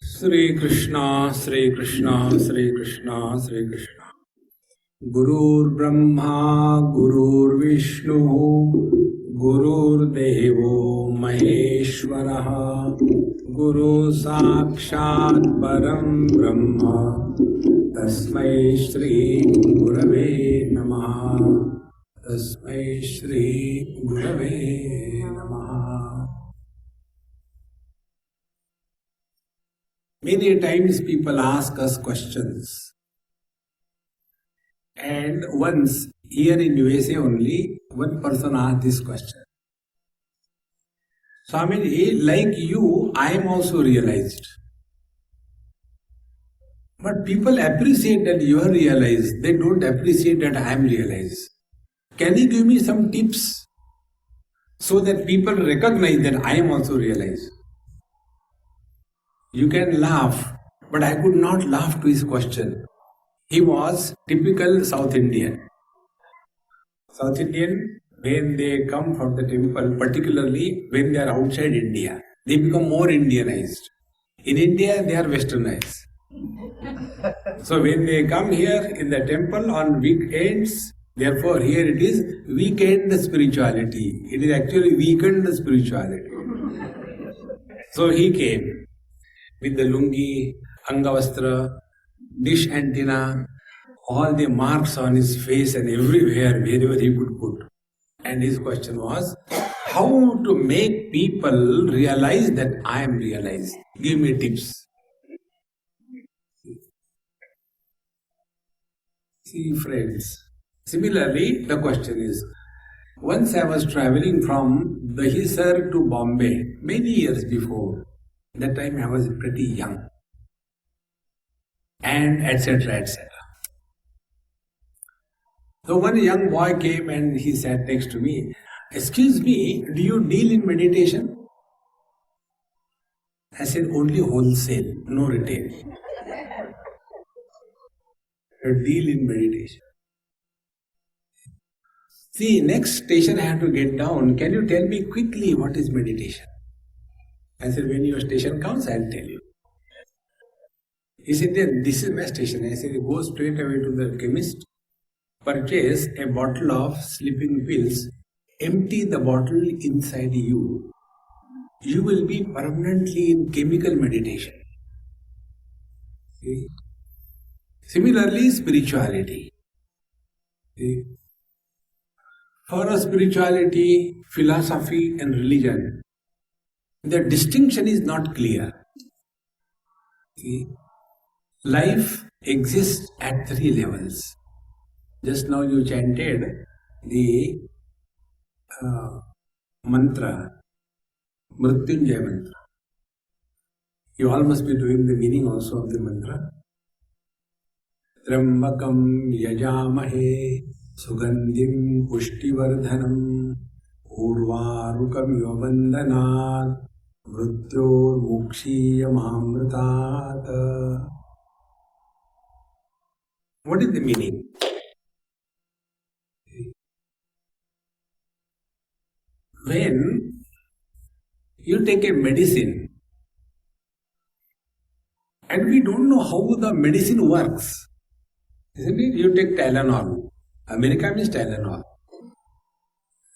Sri Krishna, Sri Krishna, Sri Krishna, Sri Krishna. Gurur Brahma, Gurur Vishnu, Gurur Devo Maheshwaraha, Guru Sakshat Param Brahma, Tasmai Shri Gurave Namaha, Tasmai Shri Gurave Namaha. Many times people ask us questions. And once, here in USA only, one person asked this question. Swami, like you, I am also realized. But people appreciate that you are realized. They don't appreciate that I am realized. Can you give me some tips so that people recognize that I am also realized? You can laugh, but I could not laugh to his question. He was typical South Indian. South Indian, when they come from the temple, particularly when they are outside India, they become more Indianized. In India, they are Westernized. So when they come here in the temple on weekends, therefore here it is weekend spirituality. It is actually weekend spirituality. So he came with the lungi, angavastra, dish antenna, all the marks on his face and everywhere, wherever he could put. And his question was, how to make people realize that I am realized? Give me tips. See, friends. Similarly, the question is, once I was traveling from Dahisar to Bombay many years before. That time I was pretty young. And etc. etc. So one young boy came and he sat next to me. Excuse me, do you deal in meditation? I said, only wholesale, no retail. Deal in meditation. See, next station I have to get down. Can you tell me quickly what is meditation? I said, when your station comes, I'll tell you. He said, this is my station. I said, go straight away to the chemist, purchase a bottle of sleeping pills, empty the bottle inside you. You will be permanently in chemical meditation. See? Similarly, spirituality. See? For a spirituality, philosophy and religion, the distinction is not clear. See? Life exists at three levels. Just now you chanted the mantra, Mrityunjaya mantra. You all must be doing the meaning also of the mantra. Trambakam yajamahe sugandhim pushtivardhanam urvarukam yavandhanat mrityor mukshiyamamritat. What is the meaning? When you take a medicine and we don't know how the medicine works, isn't it? You take Tylenol. America means Tylenol.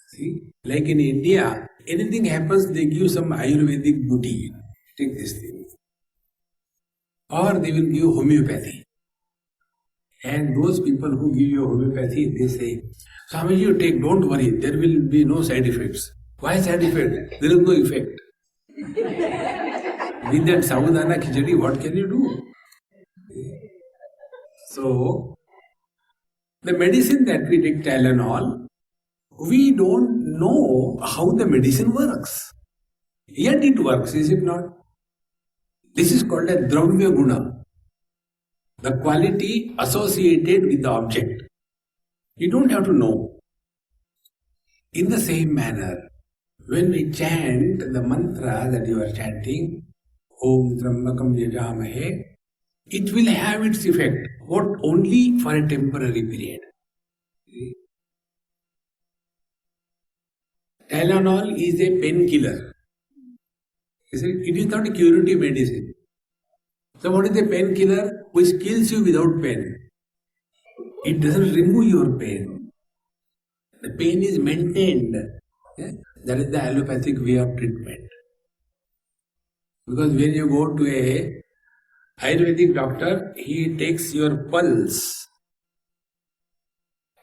See, like in India, anything happens, they give some Ayurvedic booty. Take this thing. Or they will give homeopathy. And those people who give you homeopathy, they say, Swami, you take, don't worry, there will be no side effects. Why side effect? There is no effect. With that sabudana khichdi, what can you do? So, the medicine that we take, Tylenol, we don't know how the medicine works. Yet it works, is it not? This is called a dravya guna, the quality associated with the object. You don't have to know. In the same manner, when we chant the mantra that you are chanting, Om Trambakam Yajamahe, it will have its effect, but only for a temporary period. Tylenol is a painkiller. You see, it is not a curative medicine. So what is the painkiller? Which kills you without pain. It doesn't remove your pain. The pain is maintained. Yeah? That is the allopathic way of treatment. Because when you go to a Ayurvedic doctor, he takes your pulse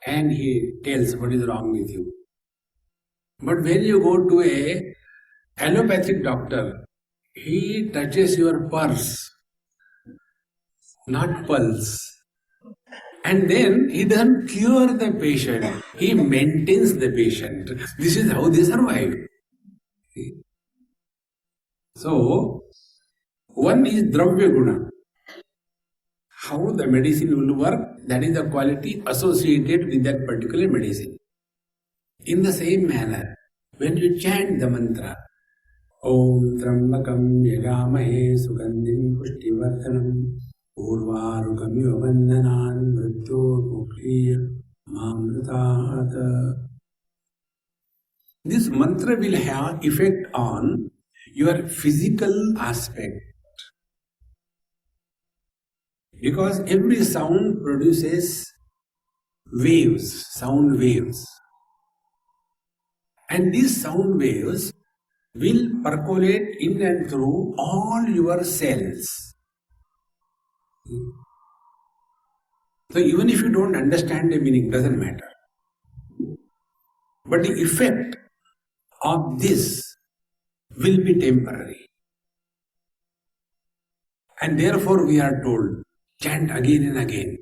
and he tells what is wrong with you. But when you go to a allopathic doctor, he touches your pulse, not pulse. And then he doesn't cure the patient, he maintains the patient. This is how they survive. So, one is Dravya Guna. How the medicine will work, that is the quality associated with that particular medicine. In the same manner, when you chant the mantra, Om Trambakam Yagamahe Sugandhim Pushtivardhanam Urvarukam Yuvandanan Mrityo Mukriya Mamritahat. This mantra will have effect on your physical aspect. Because every sound produces waves, sound waves. And these sound waves will percolate in and through all your cells. So even if you don't understand the meaning, doesn't matter. But the effect of this will be temporary. And therefore we are told, chant again and again.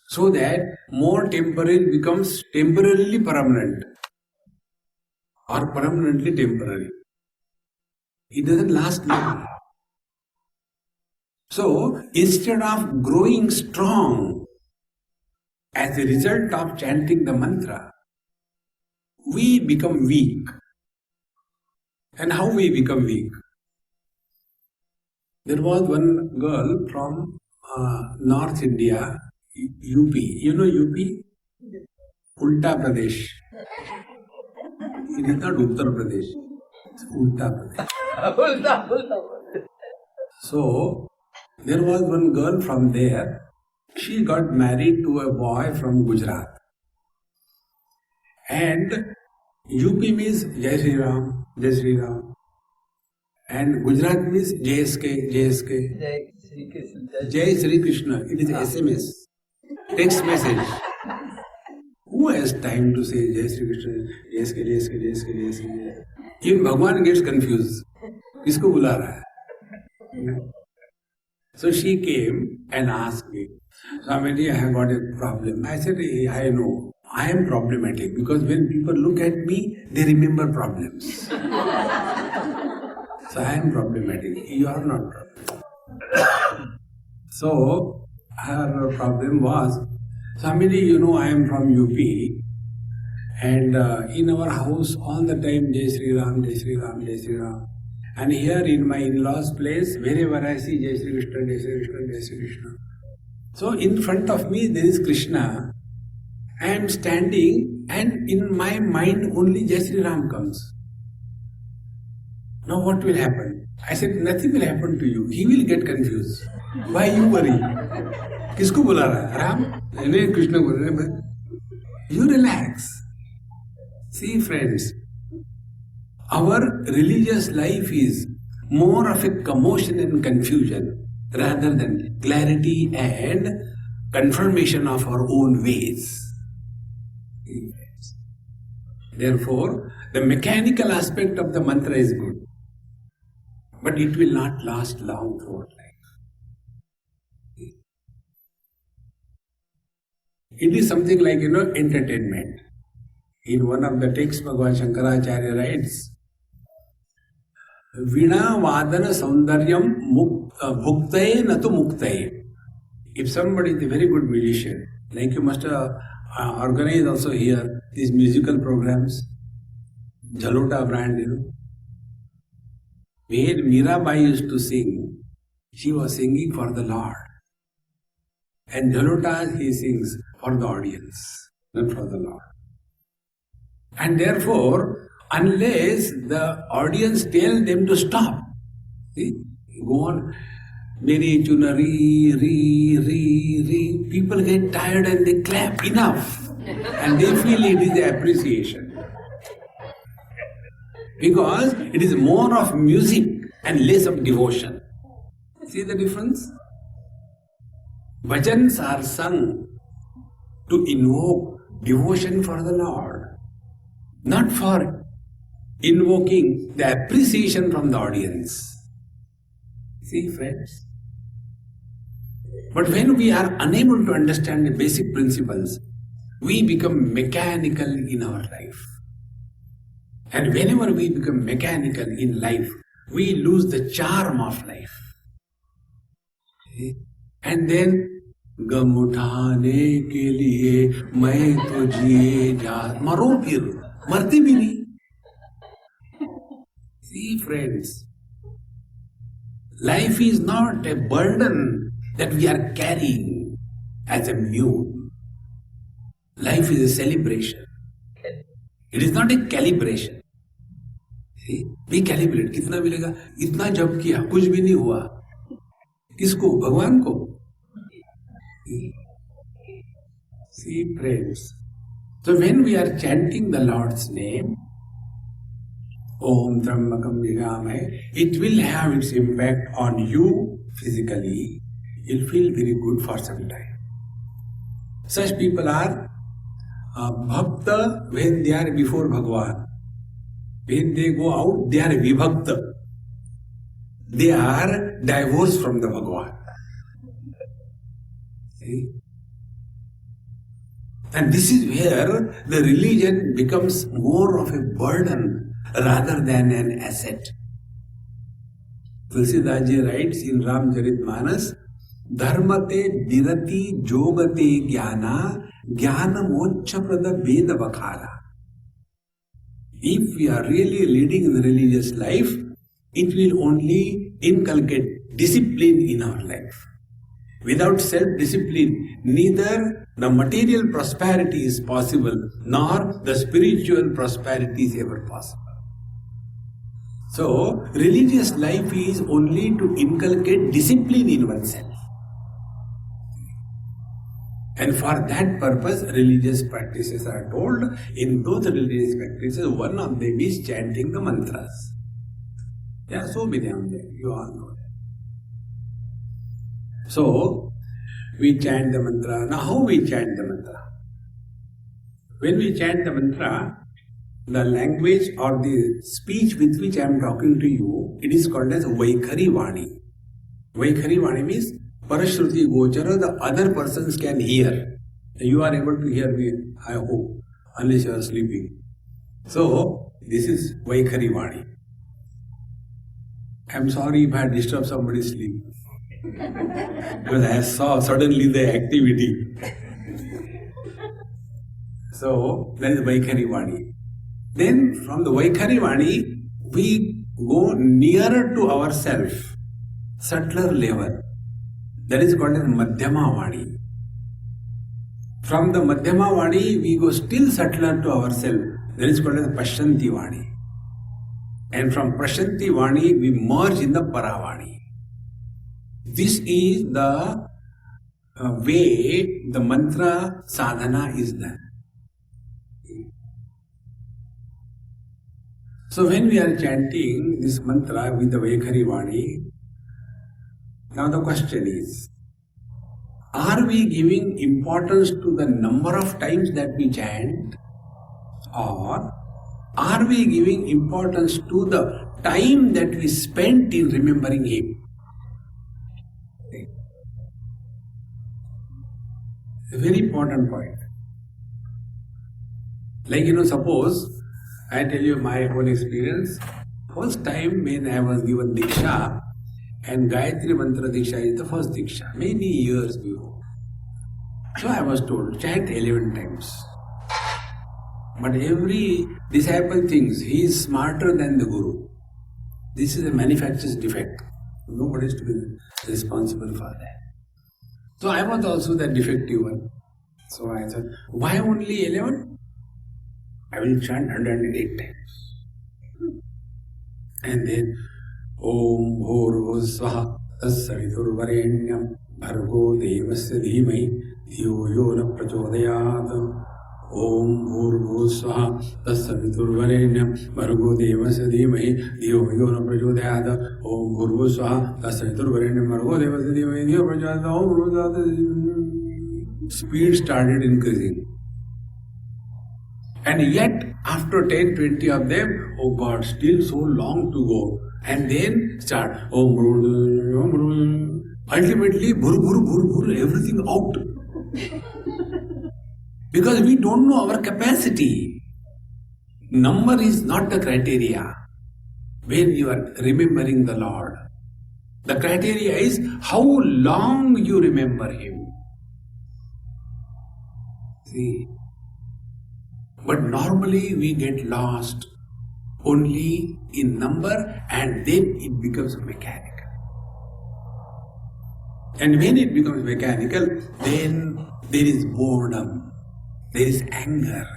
So that more temporary becomes temporarily permanent or permanently temporary. It doesn't last long. So instead of growing strong as a result of chanting the mantra, we become weak. And how we become weak? There was one girl from North India, UP. You know UP? Ulta Pradesh. It is not Uttar Pradesh. It's Ulta Pradesh. So, there was one girl from there. She got married to a boy from Gujarat. And UP means Jai Sri Ram, Jai Sri Ram. And Gujarat means JSK, JSK. Jai Sri Krishna. It is SMS. Text message. Who has time to say Jai Sri Krishna, JSK, JSK, JSK, JSK? Even Bhagwan gets confused. Kisko bula raha hai? So she came and asked me, Swami, I have got a problem. I said, I know. I am problematic because when people look at me, they remember problems. So I am problematic. You are not problematic. So her problem was, Swami, you know I am from UP and in our house all the time Jai Sri Ram, Jai Sri Ram, Jai Sri Ram. And here in my in-laws' place, wherever I see Jai Sri Krishna, Jai Sri Krishna, Jai Sri Krishna. So in front of me there is Krishna. I am standing and in my mind only Jai Sri Ram comes. Now what will happen? I said, nothing will happen to you. He will get confused. Why you worry? Kisko bula raha hai? Ram? Nahi, Krishna bol raha hai. You relax. See friends, our religious life is more of a commotion and confusion rather than clarity and confirmation of our own ways. Therefore, the mechanical aspect of the mantra is good, but it will not last long throughout life. It is something like, entertainment. In one of the texts, Bhagavan Shankaracharya writes, Vina Vadana Saundaryam Bhuktaye Natu Muktaye. If somebody is a very good musician, like you must organize also here these musical programs, Jalota brand, where Mirabai used to sing, she was singing for the Lord. And Jalota he sings for the audience, not for the Lord. And therefore, unless the audience tell them to stop. See, go on. Meri chunari, re. People get tired and they clap. Enough. And they feel it is the appreciation. Because it is more of music and less of devotion. See the difference? Bhajans are sung to invoke devotion for the Lord, not for invoking the appreciation from the audience. See, friends? But when we are unable to understand the basic principles, we become mechanical in our life. And whenever we become mechanical in life, we lose the charm of life. And then, गम उठाने के लिए मैं तो जिए जा मरो फिर मरते भी नहीं. See, friends, life is not a burden that we are carrying as a mule. Life is a celebration. It is not a calibration. See, we calibrate. कितना मिलेगा? इतना जप किया, कुछ भी नहीं हुआ. किसको? भगवान को. See, friends. So when we are chanting the Lord's name, Om Trambakam Yajamhe, it will have its impact on you physically. You'll feel very good for some time. Such people are bhakta when they are before Bhagavan. When they go out, they are vibhakta. They are divorced from the Bhagavan. See? And this is where the religion becomes more of a burden rather than an asset. Tulsidas ji writes in Ramcharitmanas, Dharmate dirati jogate jnana jnana moksha prada veda vakhala. If we are really leading in the religious life, it will only inculcate discipline in our life. Without self-discipline, neither the material prosperity is possible, nor the spiritual prosperity is ever possible. So, religious life is only to inculcate discipline in oneself. And for that purpose, religious practices are told. In those religious practices, one of them is chanting the mantras. There are so many of them, you all know that. So, we chant the mantra. Now, how we chant the mantra? When we chant the mantra, the language or the speech with which I am talking to you, it is called as Vaikhari Vani. Vaikhari Vani means Parashruti Gochara, the other persons can hear. You are able to hear me, I hope, unless you are sleeping. So, this is Vaikhari Vani. I am sorry if I disturb somebody's sleep. Because I saw suddenly the activity. So, that is Vaikhari Vani. Then from the Vaikhari Vani, we go nearer to ourselves, subtler level. That is called as Madhyama Vani. From the Madhyama Vani, we go still subtler to ourselves. That is called as Pashyanti Vani. And from Pashyanti Vani, we merge in the Paravani. This is the way the mantra sadhana is done. So when we are chanting this mantra with the Vaikhari Vani, now the question is, are we giving importance to the number of times that we chant, or are we giving importance to the time that we spent in remembering Him? A very important point. Like, suppose I tell you my own experience. First time when I was given Diksha, and Gayatri Mantra Diksha is the first Diksha, many years before. So I was told, chant 11 times. But every disciple thinks he is smarter than the Guru. This is a manufacturer's defect. Nobody is to be responsible for that. So I was also the defective one. So I said, why only 11? I will chant 108 times. And then Om Bhurvusvaha Tassaviturvarenyam Bhargo Devasya Dhimai Dhiyo Yo Na Prachodayat. Om Bhurvusvaha Tassaviturvarenyam Bhargo Devasya Dhimai Dhiyo Yo Na Prachodayat. Om Bhurvusvaha Tassaviturvarenyam Bhargo Devasya Dhimai Dhiyo Prachodayat. Om Bhurvusvaha. Speed started increasing. And yet, after 10-20 of them, oh God, still so long to go. And then start, oh, ultimately, everything out. Because we don't know our capacity. Number is not the criteria when you are remembering the Lord. The criteria is how long you remember Him. See? But normally we get lost only in number, and then it becomes mechanical. And when it becomes mechanical, then there is boredom, there is anger,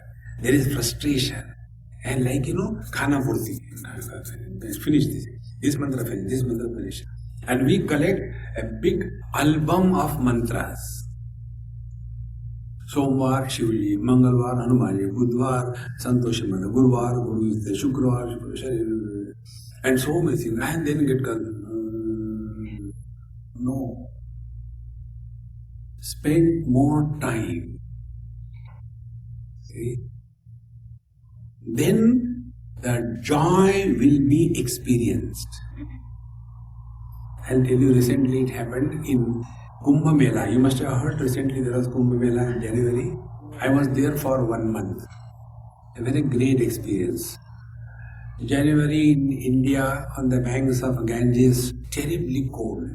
there is frustration. And like, khana purti, finish this mantra finish, this mantra finish. And we collect a big album of mantras. सोमवार शिवजी, मंगलवार हनुमान जी, बुधवार संतोषी मंत्र, गुरुवार गुरु, शुक्रवार Shani, and so many things, and then get no. Spend more time. See? Then the joy will be experienced. I'll tell you, recently it happened in Kumbh Mela. You must have heard recently there was Kumbh Mela in January. I was there for 1 month. A very great experience. January in India on the banks of Ganges, terribly cold.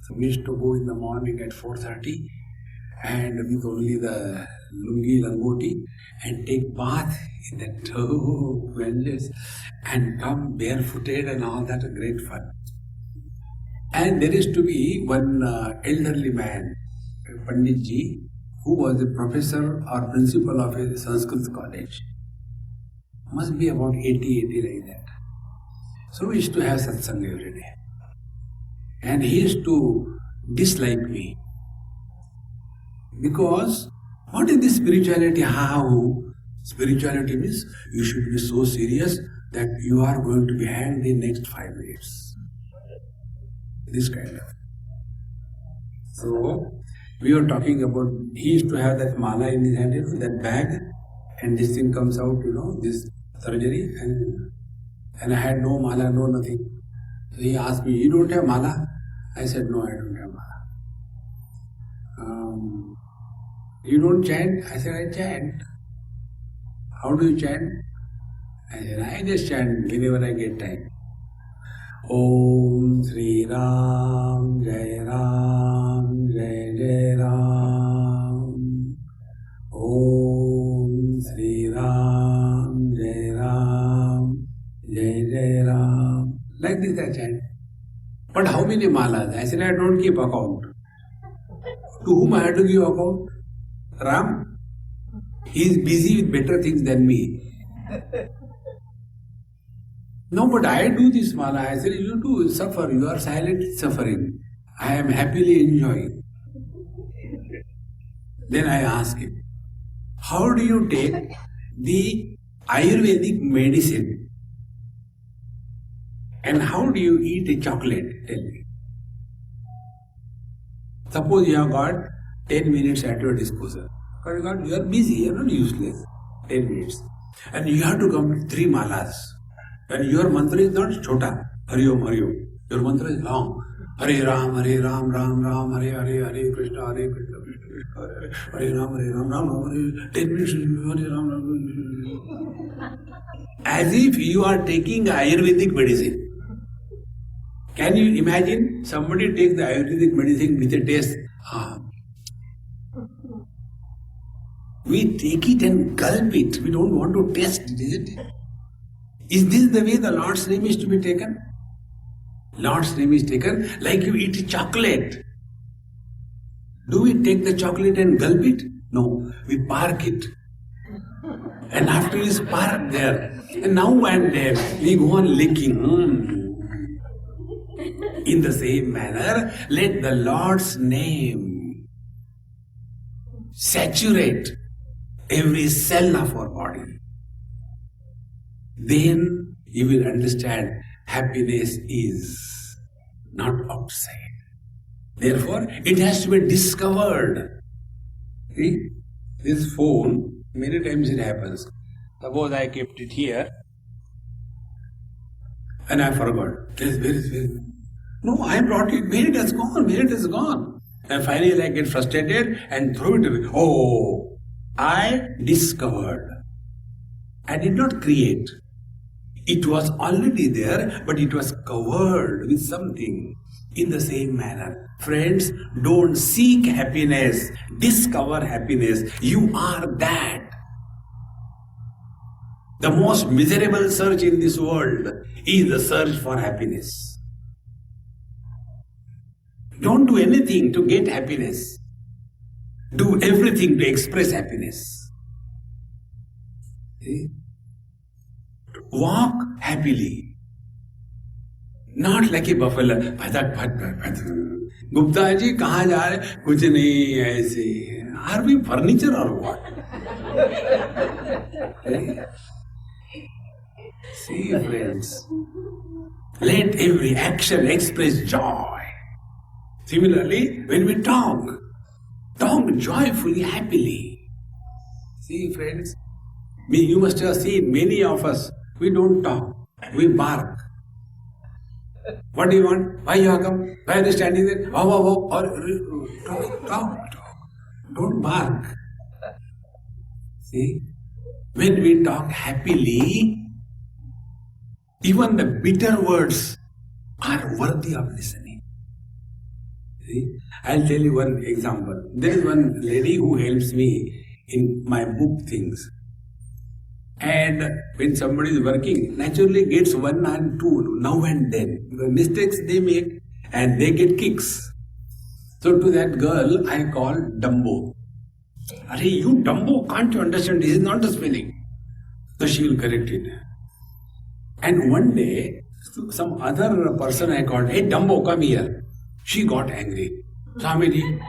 So we used to go in the morning at 4:30 and with only the lungi langoti and take bath in that Ganges and come barefooted and all that, great fun. And there is to be one elderly man, Pandit Ji, who was a professor or principal of a Sanskrit college. Must be about 80 like that. So we used to have satsang every day. And he used to dislike me. Because what is this spirituality? How? Spirituality means you should be so serious that you are going to be hanged in next 5 minutes. This kind of. So, we were talking about, he used to have that mala in his hand, that bag, and this thing comes out, this surgery, and I had no mala, no nothing. So he asked me, you don't have mala? I said, no, I don't have mala. You don't chant? I said, I chant. How do you chant? I said, I just chant whenever I get time. Om Sri Ram, Jai Ram, Jai Jai Ram. Om Sri Ram, Jai Ram, Jai Jai Ram. Like this I chant. But how many malas? I said, I don't keep account. To whom I have to give account? Ram? He is busy with better things than me. No, but I do this mala. I said, you do suffer. You are silently suffering. I am happily enjoying. Then I ask him, how do you take the Ayurvedic medicine and how do you eat a chocolate? Tell me. Suppose you have got 10 minutes at your disposal. But you are busy, you are not useless. 10 minutes. And you have to come 3 malas. And your mantra is not chota, Hari Om, Hari Om. Your mantra is long. Hare Ram, Ram Ram, Hare Hare, Hare Krishna, Hare Krishna, Hare Ram, Ram Ram, Hare 10 minutes, Hare Ram. As if you are taking Ayurvedic medicine. Can you imagine somebody takes the Ayurvedic medicine with a taste? We take it and gulp it. We don't want to taste it, is it? Is this the way the Lord's name is to be taken? Lord's name is taken like you eat chocolate. Do we take the chocolate and gulp it? No, we park it. And after is parked there. And now and then we go on licking. In the same manner, let the Lord's name saturate every cell of our body. Then you will understand happiness is not outside. Therefore, it has to be discovered. See, this phone, many times it happens. Suppose I kept it here and I forgot. Where is? No, I brought it. Where it has gone? Where it has gone? And finally I get frustrated and throw it away. Oh, I discovered. I did not create. It was already there, but it was covered with something. In the same manner, friends, don't seek happiness, discover happiness. You are that. The most miserable search in this world is the search for happiness. Don't do anything to get happiness. Do everything to express happiness. See? Walk happily. Not like a buffalo. Gupta ji, kahan ja rahe? Kuch nahi aise. Are we furniture or what? See, friends, let every action express joy. Similarly, when we talk joyfully, happily. See, friends, you must have seen many of us, we don't talk, we bark. What do you want? Why you have come? Why are you standing there? Wow. Or talk. Don't bark. See? When we talk happily, even the bitter words are worthy of listening. See? I'll tell you one example. There is one lady who helps me in my book things. And when somebody is working, naturally gets one and two now and then. The mistakes they make and they get kicks. So to that girl I call Dumbo. Arey, you Dumbo, can't you understand? This is not the spelling. So she will correct it. And one day, some other person I called, hey Dumbo, come here. She got angry. Swamiji,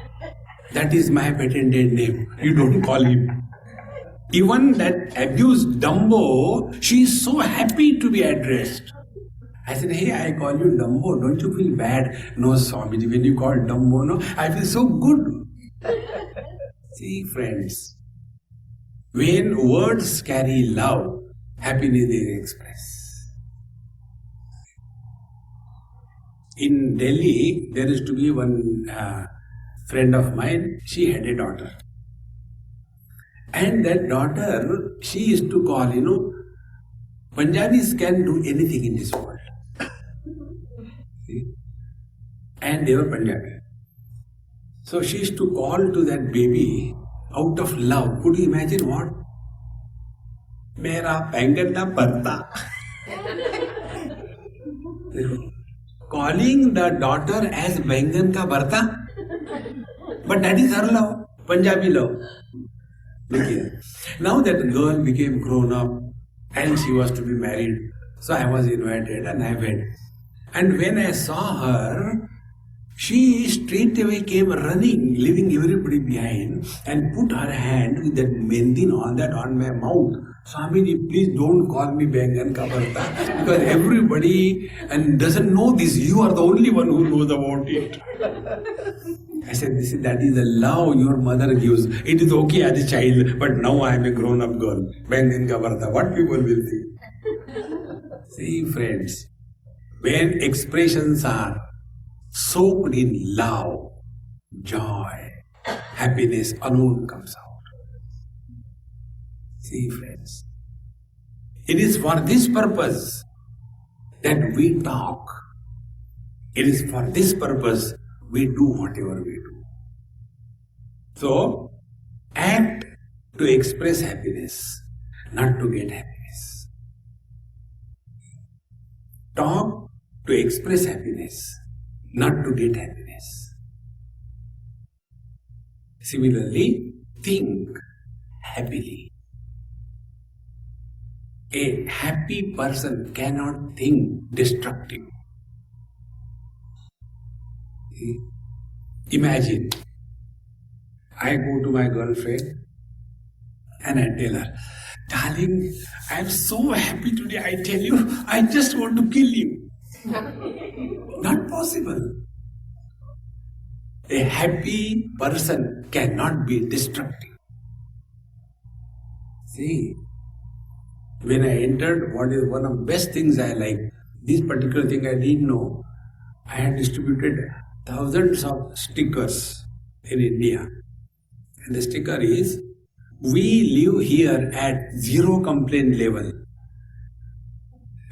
that is my patented name. You don't call him. Even that abused Dumbo, she is so happy to be addressed. I said, hey, I call you Dumbo, don't you feel bad? No, Swamiji, when you call Dumbo, no, I feel so good. See, friends, when words carry love, happiness they express. In Delhi, there used to be one friend of mine, she had a daughter. And that daughter, she used to call, Punjabis can do anything in this world. See? And they were Punjabi. So she used to call to that baby out of love. Could you imagine what? Mera bangan na barta. Calling the daughter as bangan ka barta. But that is her love, Punjabi love. Now that girl became grown up and she was to be married. So I was invited and I went. And when I saw her, she straight away came running, leaving everybody behind, and put her hand with that mehendi and all that on my mouth. Swamiji, please don't call me Bangan ka barta, because everybody and doesn't know this. You are the only one who knows about it. I said, that is the love your mother gives. It is okay as a child, but now I am a grown-up girl. Bangan ka barta. What people will think? See, friends, when expressions are soaked in love, joy, happiness alone comes out. See, friends, it is for this purpose that we talk. It is for this purpose we do whatever we do. So, act to express happiness, not to get happiness. Talk to express happiness, not to get happiness. Similarly, think happily. A happy person cannot think destructive. Imagine, I go to my girlfriend and I tell her, darling, I am so happy today. I tell you, I just want to kill you. Not possible. A happy person cannot be destructive. See, when I entered, what is one of the best things I like, this particular thing I didn't know, I had distributed thousands of stickers in India. And the sticker is, we live here at zero complaint level.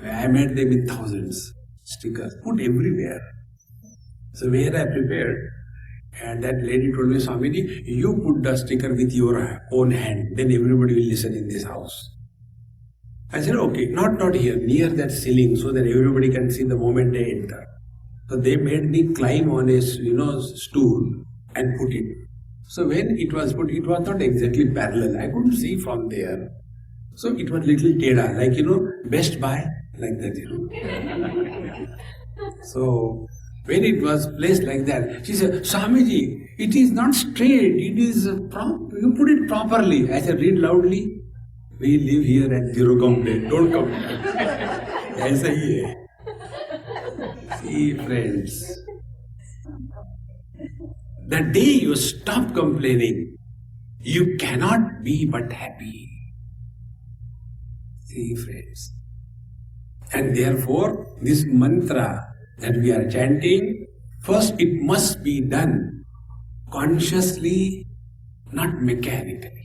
I made them in thousands. Stickers, put everywhere. So where I prepared, and that lady told me, Swami, you put the sticker with your own hand, then everybody will listen in this house. I said, okay, not here, near that ceiling, so that everybody can see the moment they enter. So they made me climb on a stool and put it. So when it was put, it was not exactly parallel. I couldn't see from there. So it was little teda, like, Best Buy, like that. So when it was placed like that, she said, Swamiji, it is not straight, it is you put it properly. I said, read loudly. We live here at zero complaint, don't complain. ऐसा ही है. See, friends, the day you stop complaining, you cannot be but happy. See, friends. And therefore, this mantra that we are chanting, first it must be done consciously, not mechanically.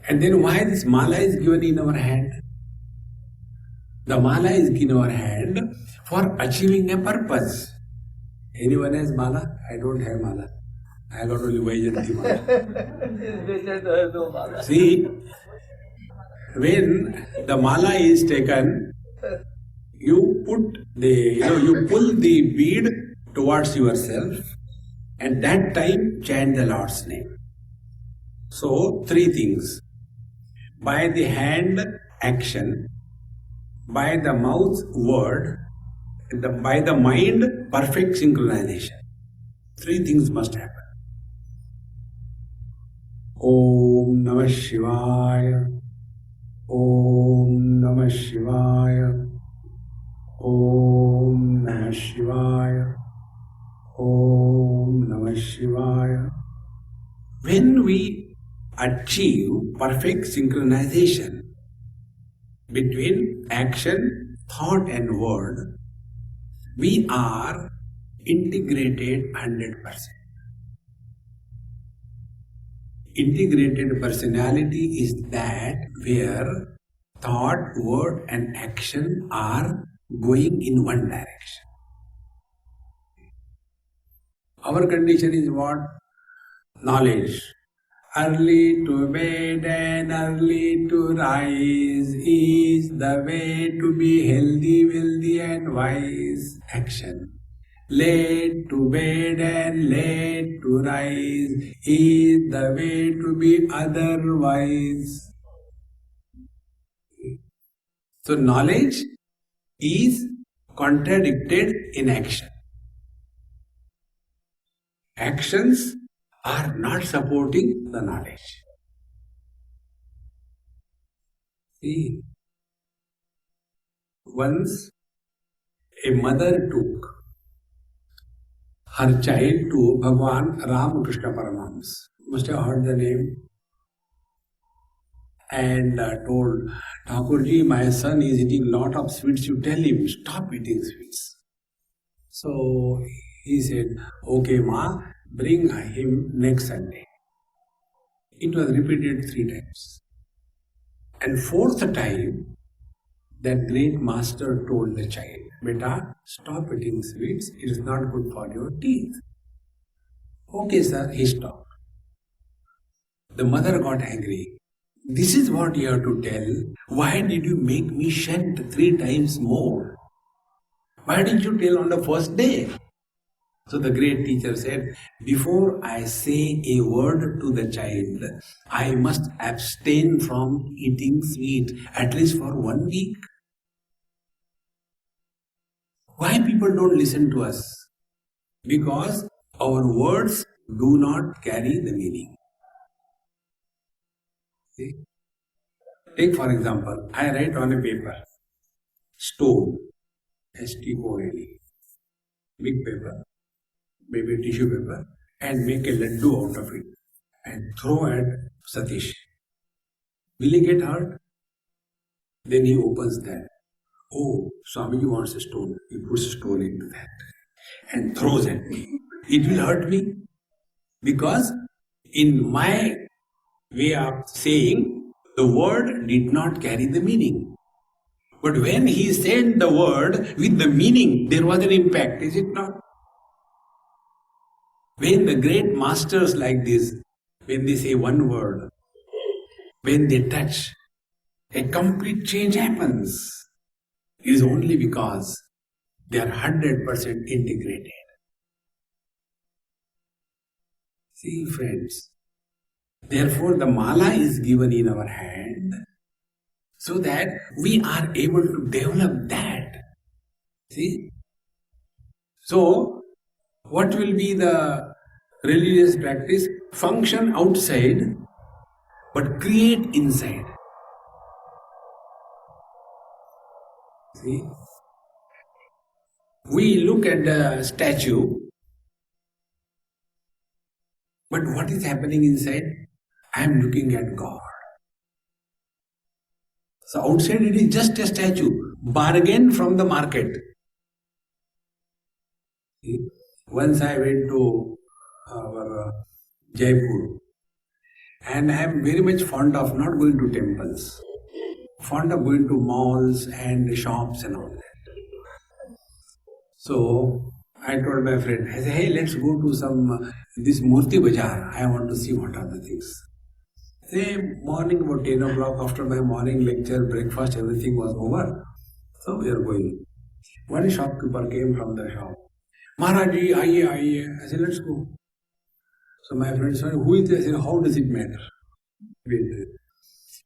And then why this mala is given in our hand? The mala is given in our hand for achieving a purpose. Anyone has mala? I don't have mala. I got only Vaijanti mala. See, when the mala is taken, you put you pull the bead towards yourself, and that time chant the Lord's name. So, three things. By the hand, action. By the mouth, word. By the mind, perfect synchronization. Three things must happen. Om Namah Shivaya. Om Namah Shivaya. Om Namah Shivaya. Om Namah Shivaya. When we achieve perfect synchronization between action, thought and word, we are integrated 100%. Integrated personality is that where thought, word and action are going in one direction. Our condition is what? Knowledge. Early to bed and early to rise is the way to be healthy, wealthy and wise. Action. Late to bed and late to rise is the way to be otherwise. So knowledge is contradicted in action. Actions are not supporting the knowledge. See, once a mother took her child to Bhagwan Ramakrishna Paramahamsa. Must have heard the name. And told, Thakurji, my son is eating lot of sweets. You tell him, stop eating sweets. So he said, okay, Ma, bring him next Sunday. It was repeated 3 times. And 4th time, that great master told the child, Beta, stop eating sweets, it is not good for your teeth. Okay, sir, he stopped. The mother got angry. This is what you have to tell. Why did you make me shed 3 times more? Why didn't you tell on the first day? So the great teacher said, before I say a word to the child, I must abstain from eating sweet, at least for 1 week. Why people don't listen to us? Because our words do not carry the meaning. See? Take for example, I write on a paper, stone, S-T-O-N-E, big paper, maybe tissue paper, and make a laddu out of it and throw at Satish. Will he get hurt? Then he opens that. Oh, Swami wants a stone. He puts a stone into that and throws at me. It will hurt me because in my way of saying, the word did not carry the meaning. But when he said the word with the meaning, there was an impact, is it not? When the great masters like this, when they say one word, when they touch, a complete change happens. It is only because they are 100% integrated. See, friends, therefore the mala is given in our hand so that we are able to develop that. See? So, what will be the religious practice? Function outside, but create inside. See? We look at the statue, but what is happening inside? I am looking at God. So outside it is just a statue, bargain from the market. See? Once I went to our Jaipur, and I am very much fond of not going to temples, fond of going to malls and shops and all that. So I told my friend, I said, hey, let's go to some this Murti Bazaar. I want to see what are the things. Say morning about 10 o'clock, after my morning lecture, breakfast, everything was over. So we are going. One shopkeeper came from the shop. Maharaji, aiye. I said, let's go. So my friend said, who is this? I said, how does it matter?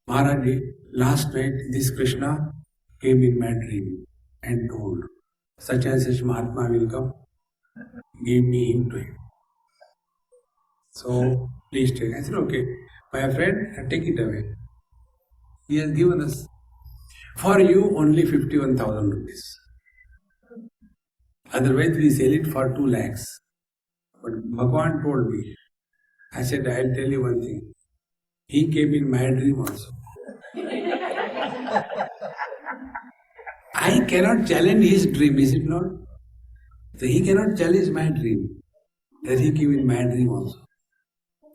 Maharaji, last night this Krishna came in my dream and told, such and such Mahatma will come, give me him to him. So please take. I said, okay. My friend, take it away. He has given us. For you, only 51,000 rupees. Otherwise, we sell it for 2 lakhs. But Bhagwan told me. I said, I'll tell you one thing. He came in my dream also. I cannot challenge his dream, is it not? So he cannot challenge my dream. That he came in my dream also.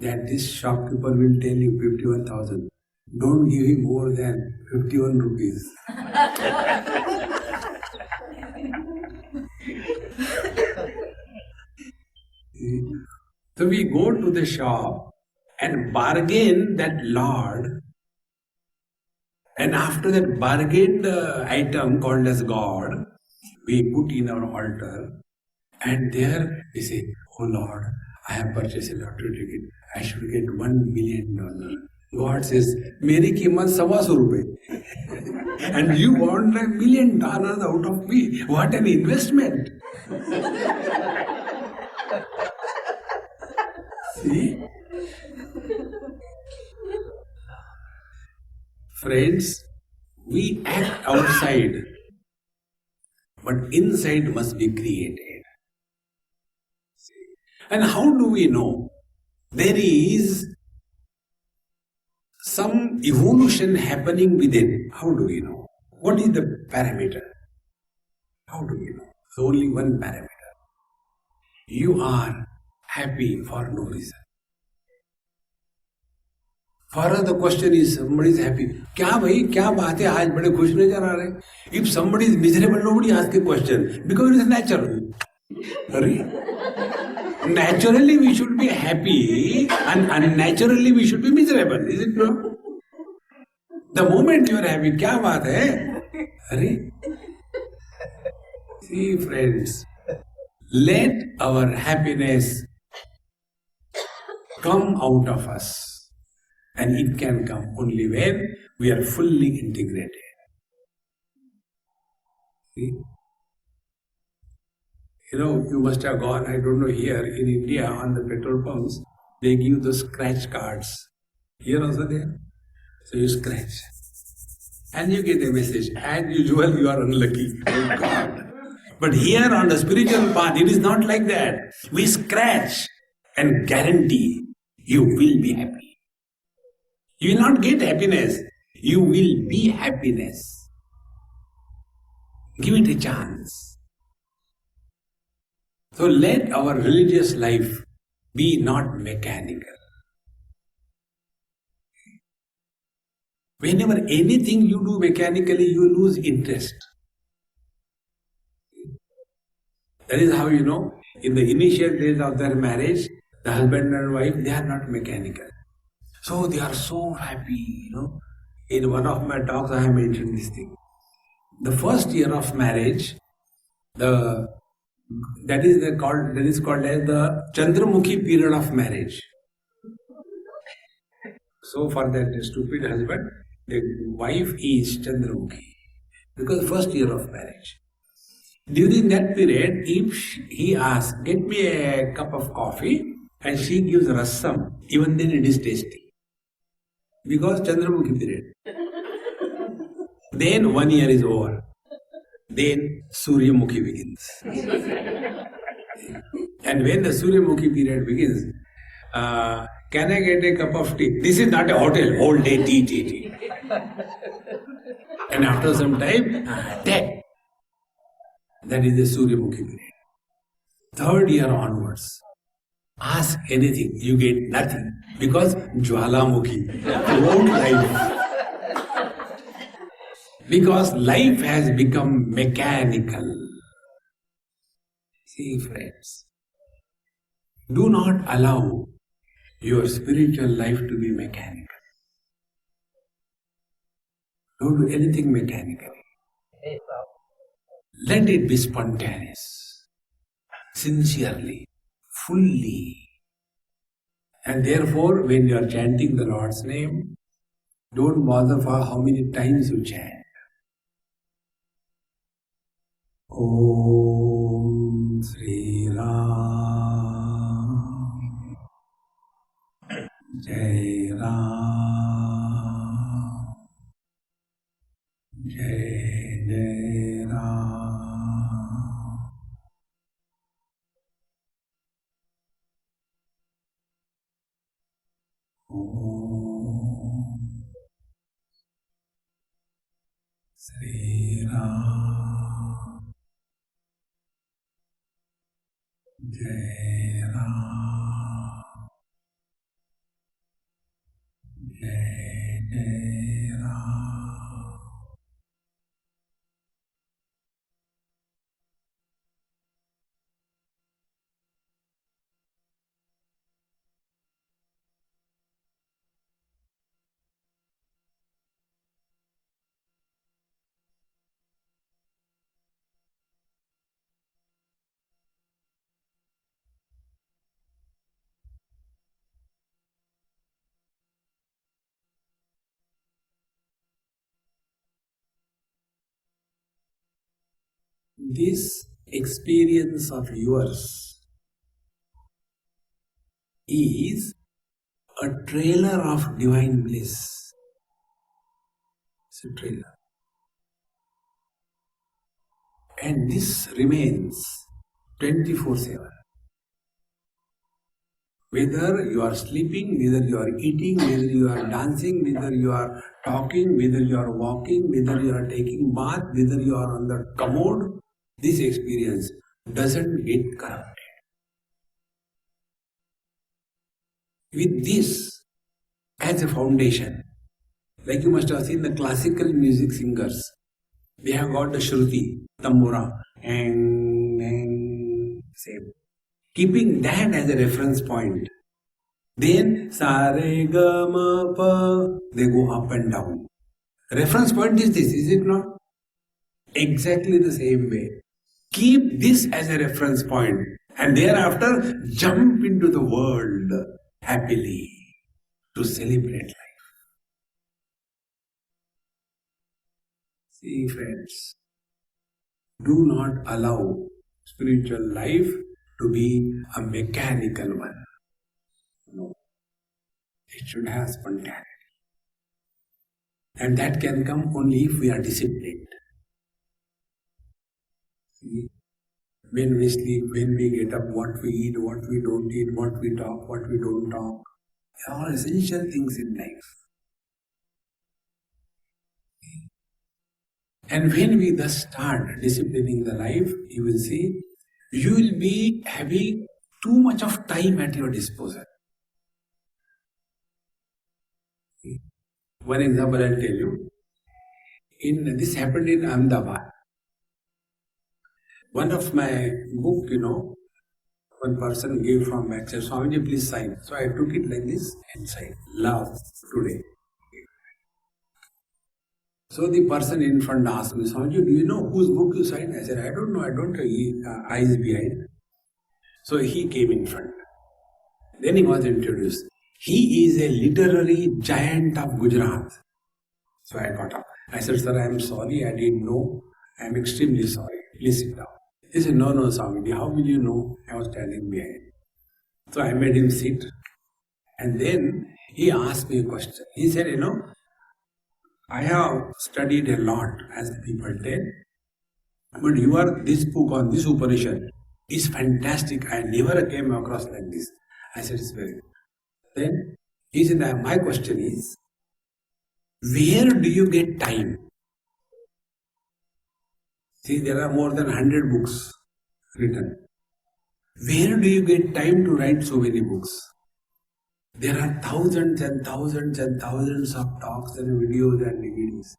That this shopkeeper will tell you 51,000. Don't give him more than 51 rupees. So we go to the shop and bargain that Lord, and after that bargained item called as God, we put in our altar, and there we say, oh Lord, I have purchased a lottery ticket. I should get $1 million. God says, Meri कीमत 125 रुपए. And you want $1 million out of me. What an investment. See? Friends, we act outside, but inside must be created. And how do we know? There is some evolution happening within. How do we know? What is the parameter? How do we know? There's only one parameter. You are happy for no reason. For us the question is, somebody is happy. क्या भाई क्या बात है आज बड़े खुश नजर आ रहे? If somebody is miserable, nobody asks a question because it is natural. Naturally we should be happy and unnaturally we should be miserable. Is it not? The moment you are happy, क्या बात है? अरे, see friends, Let our happiness come out of us. And it can come only when we are fully integrated. See? You must have gone, I don't know, here in India on the petrol pumps, they give those scratch cards. Here also there. So you scratch. And you get a message. As usual, you are unlucky. Oh God. But here on the spiritual path, it is not like that. We scratch and guarantee you will be happy. You will not get happiness. You will be happiness. Give it a chance. So let our religious life be not mechanical. Whenever anything you do mechanically, you lose interest. That is how in the initial days of their marriage, the husband and wife, they are not mechanical. So they are so happy, In one of my talks, I have mentioned this thing. The first year of marriage, that is called as the Chandramukhi period of marriage. So for that stupid husband, the wife is Chandramukhi, because first year of marriage. During that period, if he asks, get me a cup of coffee, and she gives rasam, even then it is tasty. Because Chandramukhi period. Then 1 year is over. Then Suryamukhi begins. And when the Suryamukhi period begins, can I get a cup of tea? This is not a hotel, all day tea. And after some time, tea. That is the Suryamukhi period. Third year onwards, ask anything, you get nothing. Because Jwalamukhi, throughout life. Because life has become mechanical. See, friends, do not allow your spiritual life to be mechanical. Don't do anything mechanically. Let it be spontaneous, sincerely, fully. And therefore, when you are chanting the Lord's name, don't bother for how many times you chant. Om Sri Ram Jai Ram Jai Jai Ram. Om Sri Ram Jai Ram Jai Jai Ram. This experience of yours is a trailer of divine bliss. It's a trailer. And this remains 24/7. Whether you are sleeping, whether you are eating, whether you are dancing, whether you are talking, whether you are walking, whether you are taking bath, whether you are on the commode, this experience doesn't get corrupted. With this as a foundation, like you must have seen the classical music singers, they have got the Shruti, Tambura, and same. Keeping that as a reference point, then sa re ga ma pa, they go up and down. Reference point is this, is it not? Exactly the same way. Keep this as a reference point and thereafter jump into the world happily to celebrate life. See, friends, do not allow spiritual life to be a mechanical one. No. It should have spontaneity. And that can come only if we are disciplined. See? When we sleep, when we get up, what we eat, what we don't eat, what we talk, what we don't talk. They are all essential things in life. And when we thus start disciplining the life, you will see, you will be having too much of time at your disposal. One example I'll tell you. This happened in Ahmedabad. One of my book, one person gave from back, said, Swamiji, please sign. So I took it like this and signed, love today. So the person in front asked me, Swamiji, do you know whose book you signed? I said, I don't know, I don't know, eyes behind. So he came in front. Then he was introduced. He is a literary giant of Gujarat. So I got up. I said, sir, I am sorry, I didn't know. I am extremely sorry. Please sit down. He said, no, Swamiji, how will you know I was standing behind? So I made him sit. And then he asked me a question. He said, I have studied a lot, as the people tell. But this book on this Upanishad is fantastic. I never came across like this. I said, it's very good. Then he said, my question is, where do you get time? See, there are more than 100 books written. Where do you get time to write so many books? There are thousands and thousands and thousands of talks and videos and DVDs.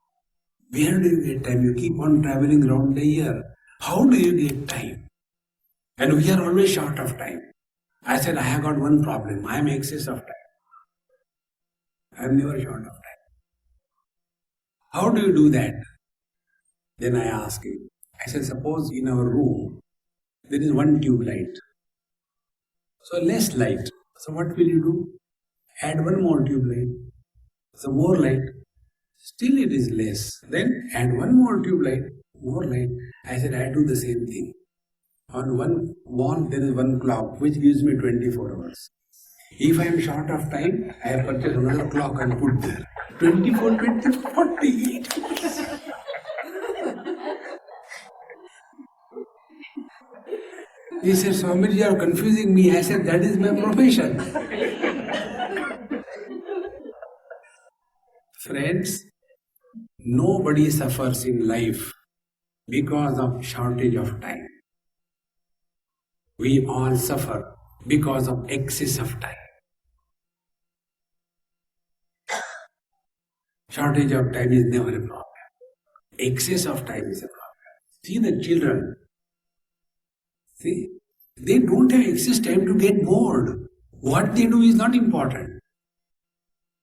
Where do you get time? You keep on traveling around the year. How do you get time? And we are always short of time. I said, I have got one problem. I am excess of time. I am never short of time. How do you do that? Then I asked him. I said, suppose in our room, there is one tube light. So less light. So what will you do? Add one more tube light. So more light. Still it is less. Then add one more tube light, more light. I said, I do the same thing. On one wall there is one clock which gives me 24 hours. If I am short of time, I have purchased another clock and put there. 24, 24, 48. He said, Swamiji, you are confusing me. I said, that is my profession. Friends, nobody suffers in life because of shortage of time. We all suffer because of excess of time. Shortage of time is never a problem. Excess of time is a problem. See the children. See, they don't have excess time to get bored. What they do is not important.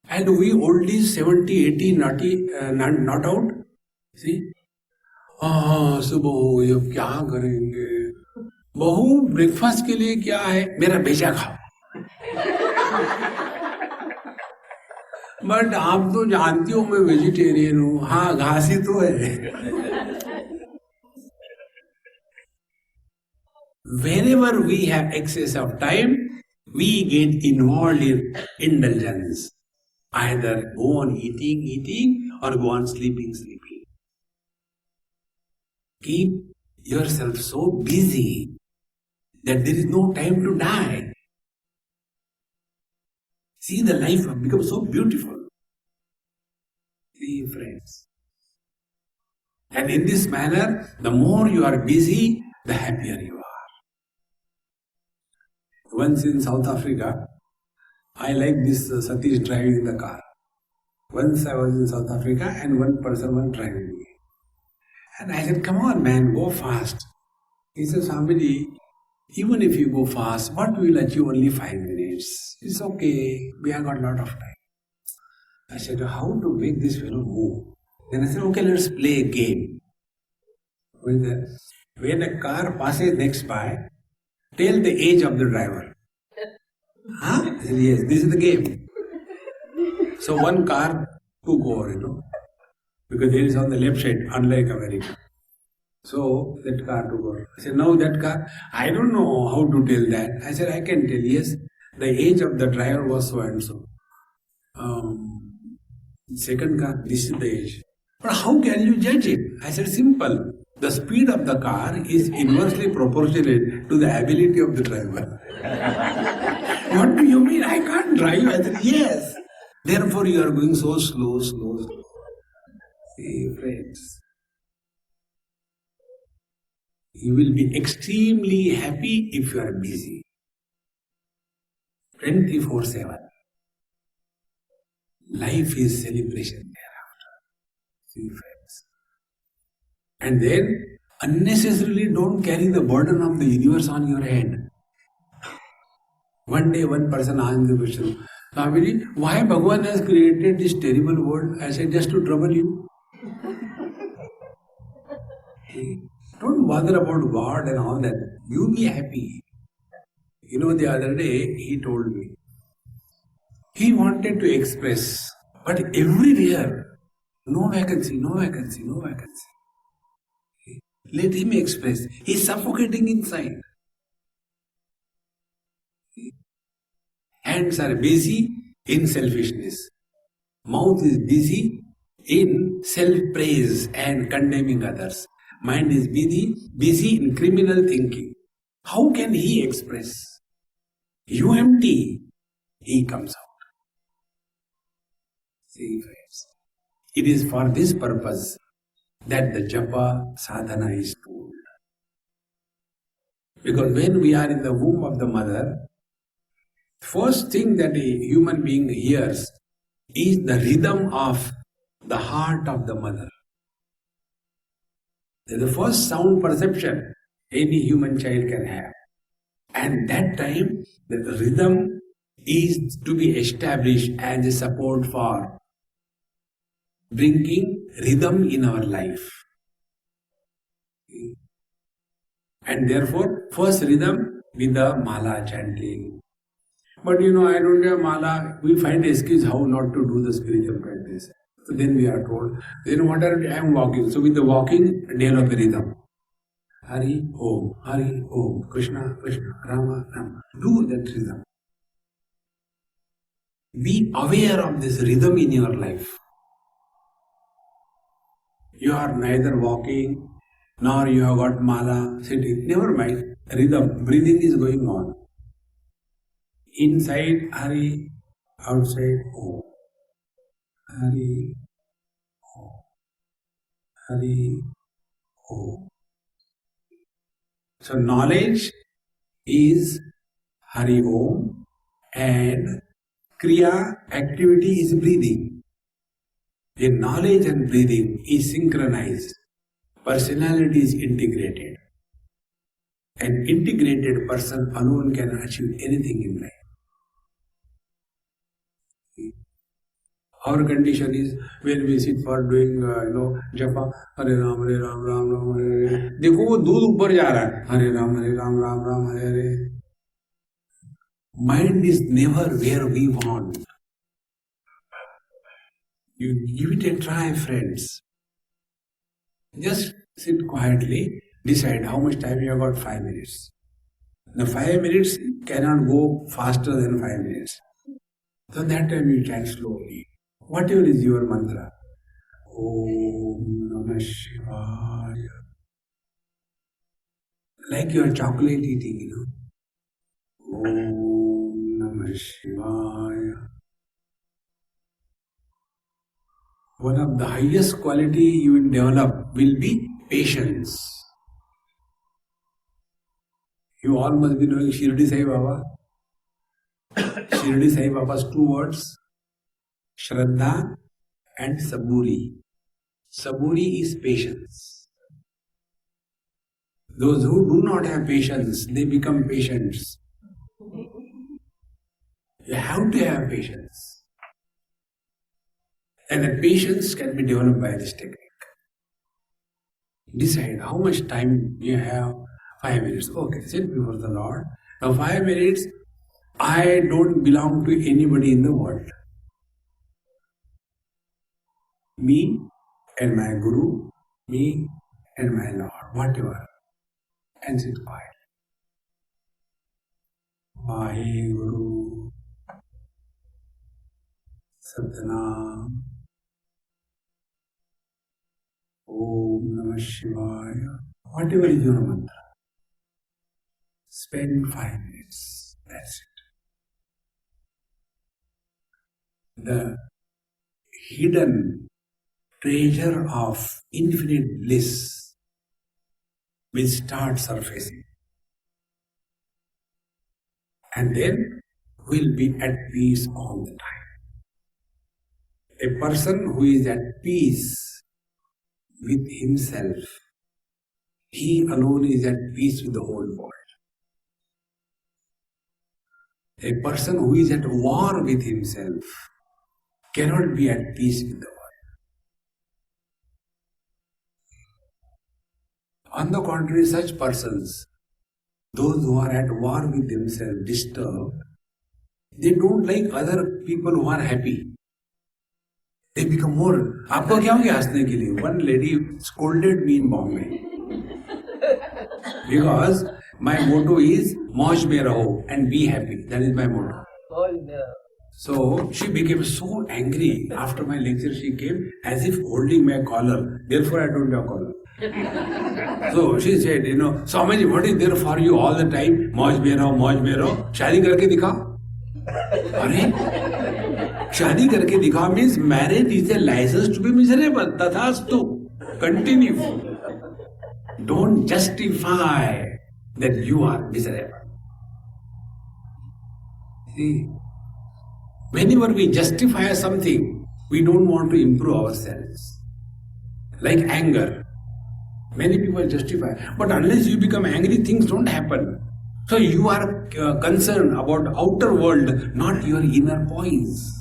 And we oldies 70, 80, not out. See? सुबह हो ये क्या करेंगे बहू breakfast के लिए क्या है मेरा भेजा खाओ बट आप तो जानती हो मैं वेजिटेरियन हूँ हाँ घास ही तो है Whenever we have excess of time, we get involved in indulgence. Either go on eating, or go on sleeping. Keep yourself so busy that there is no time to die. See, the life becomes so beautiful. See, friends. And in this manner, the more you are busy, the happier you are. Once in South Africa, I like this Satish driving the car. Once I was in South Africa and one person was driving me. And I said, come on man, go fast. He said, Swamiji, even if you go fast, what will achieve only 5 minutes? It's okay, we have got a lot of time. I said, how to make this fellow move? Then I said, okay, let's play a game. When a car passes next by, tell the age of the driver. Huh? Yes, this is the game. So one car took over, because there is on the left side, unlike America. So that car took over. I said, now that car, I don't know how to tell that. I said, I can tell, yes, the age of the driver was so and so. Second car, this is the age. But how can you judge it? I said, simple. The speed of the car is inversely proportionate to the ability of the driver. What do you mean? I can't drive. I said, yes. Therefore, you are going so slow, slow, slow. See, friends, you will be extremely happy if you are busy. 24/7. Life is celebration thereafter. See, friends. And then, unnecessarily don't carry the burden of the universe on your head. One day, one person asked the question, Swamiji, why Bhagavan has created this terrible world? I said, just to trouble you. Don't bother about God and all that. You be happy. The other day, he told me, he wanted to express, but everywhere, no vacancy, no vacancy, no vacancy. Let him express. He's suffocating inside. Hands are busy in selfishness. Mouth is busy in self-praise and condemning others. Mind is busy in criminal thinking. How can he express? You empty, he comes out. See, friends, it is for this purpose that the japa sadhana is told. Because when we are in the womb of the mother, first thing that a human being hears is the rhythm of the heart of the mother. The first sound perception any human child can have. And that time, the rhythm is to be established as a support for bringing rhythm in our life. And therefore, first rhythm with the mala chanting. But I don't have mala. We find excuse how not to do the spiritual practice. So then we are told, what are I am walking. So with the walking, develop a rhythm. Hari Om, Krishna, Krishna, Rama, Rama. Do that rhythm. Be aware of this rhythm in your life. You are neither walking, nor you have got mala, sitting. Never mind. Rhythm, breathing is going on. Inside Hari, outside Om. Hari Om. Hari Om. So knowledge is Hari Om and Kriya activity is breathing. In knowledge and breathing is synchronized. Personality is integrated. An integrated person alone can achieve anything in life. Our condition is when we sit for doing, japa, Hare Ram, Ram Ram, Hare Hare. देखो वो दूध ऊपर जा रहा है. Hare Ram, Ram Ram, Hare Hare. Mind is never where we want. You give it a try, friends. Just sit quietly, decide how much time you have got. 5 minutes. The 5 minutes cannot go faster than 5 minutes. So that time you chant slowly. Whatever is your mantra. Om Namah Shivaya. Like you are chocolate eating, Om Namah Shivaya. One of the highest quality you will develop will be patience. You all must be knowing Shirdi Sai Baba. Shirdi Sai Baba's 2 words, Shraddha and Saburi. Saburi is patience. Those who do not have patience, they become patients. You have to have patience. And that patience can be developed by this technique. Decide how much time you have. 5 minutes. Okay, sit before the Lord. Now 5 minutes, I don't belong to anybody in the world. Me and my Guru, me and my Lord, whatever. And sit quiet. Vahe Guru, Satnam, Om Namah Shivaya. Whatever is your mantra, spend 5 minutes. That's it. The hidden treasure of infinite bliss will start surfacing. And then we'll be at peace all the time. A person who is at peace with himself, he alone is at peace with the whole world. A person who is at war with himself cannot be at peace with the world. On the contrary, such persons, those who are at war with themselves, disturbed, they don't like other people who are happy. They become more. आपको क्या हो गया हंसने के लिए? One lady scolded me in Bombay because my motto is मौज में रहो and be happy. That is my motto. So she became so angry after my lecture. She came as if holding my collar. Therefore, I don't have collar. So she said, Swami, what is there for you all the time? मौज में रहो, शादी करके दिखाओ. अरे शादी करके दिखाओ means marriage is a license to be miserable. तथास्तु. Continue. Don't justify that you are miserable. See, whenever we justify something, we don't want to improve ourselves. Like anger. Many people justify. But unless you become angry, things don't happen. So you are concerned about outer world, not your inner poise.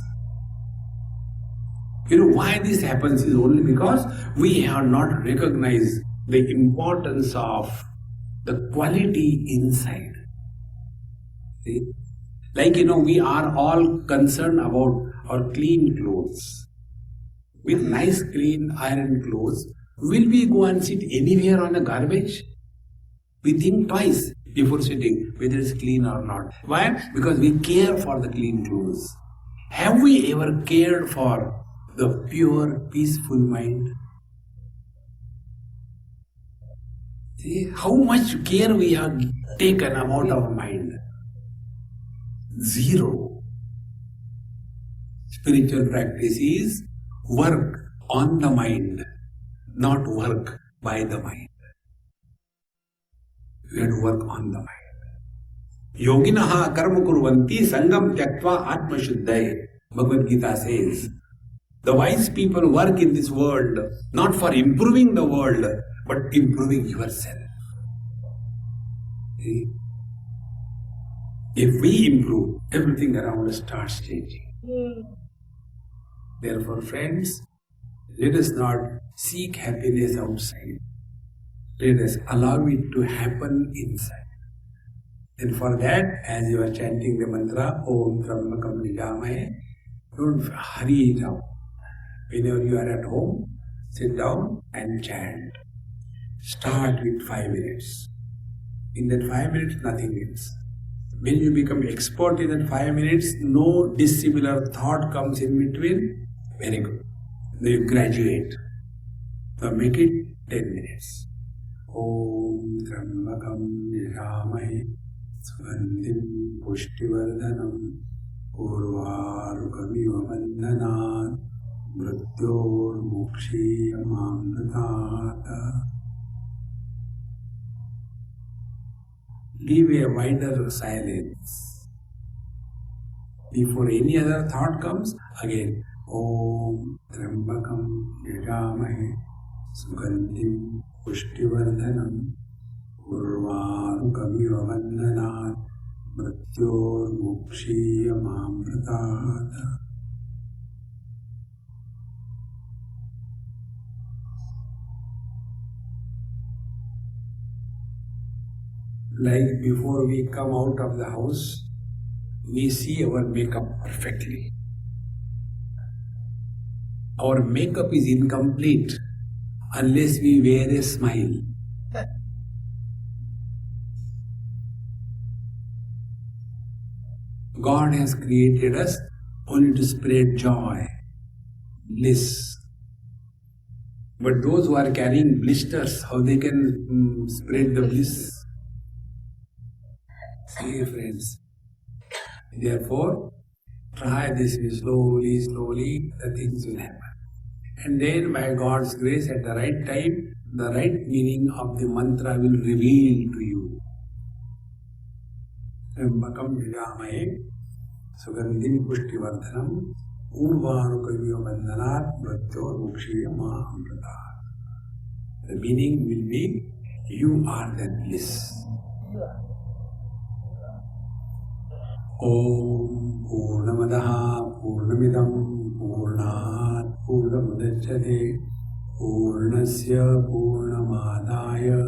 Why this happens is only because we have not recognized the importance of the quality inside. See? Like, we are all concerned about our clean clothes. With nice, clean, iron clothes, will we go and sit anywhere on a garbage? We think twice before sitting, whether it's clean or not. Why? Because we care for the clean clothes. Have we ever cared for the pure, peaceful mind? See, how much care we have taken about our mind? Zero. Spiritual practice is work on the mind, not work by the mind. We have to work on the mind. Yoginaha karma kurvanti sangam tyaktva atma shuddhaye. Bhagavad Gita says, the wise people work in this world not for improving the world, but improving yourself. See? If we improve, everything around us starts changing. Therefore, friends, let us not seek happiness outside. Let us allow it to happen inside. And for that, as you are chanting the mantra, Om Brahmakam Nijamaye, don't hurry it out. Whenever you are at home, sit down and chant. Start with 5 minutes. In that 5 minutes, nothing else. When you become expert in that 5 minutes, no dissimilar thought comes in between. Very good. Then you graduate. Now make it 10 minutes. Om Trambakam Niramahe Sugandhim Pushtivardhanam Urvarukamiva Vandhanat Mrityor Mukshiyamamritata. Leave a wider silence. Before any other thought comes, again, Om Trambakam Yajamahe Sugandhim Pushtivardhanam Urvarukamiva Vandhanat Mrityor Mukshiyamamritata. Like before we come out of the house, we see our makeup perfectly. Our makeup is incomplete unless we wear a smile. God has created us only to spread joy, bliss. But those who are carrying blisters, how they can spread the bliss? See, friends. Therefore, try this way slowly, the things will happen. And then by God's grace, at the right time, the right meaning of the mantra will reveal to you. Mbakam Vidamaye Sugandhim Pushtivardhanam Urvanukaviyo Bandhanat Mrityor Mukshiya Mahamrata. The meaning will be, you are that bliss. Om Purnamadaha Purnamidam Purnat Purnamudachyate Purnasya Purnamadaya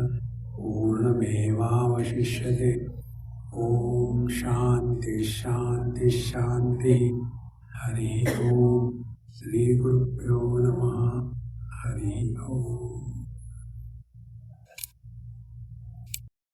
Purnamevavashishyate. Om Shanti Shanti Shanti. Hari Om. Shri Gurubhyo Namaha. Hari Om.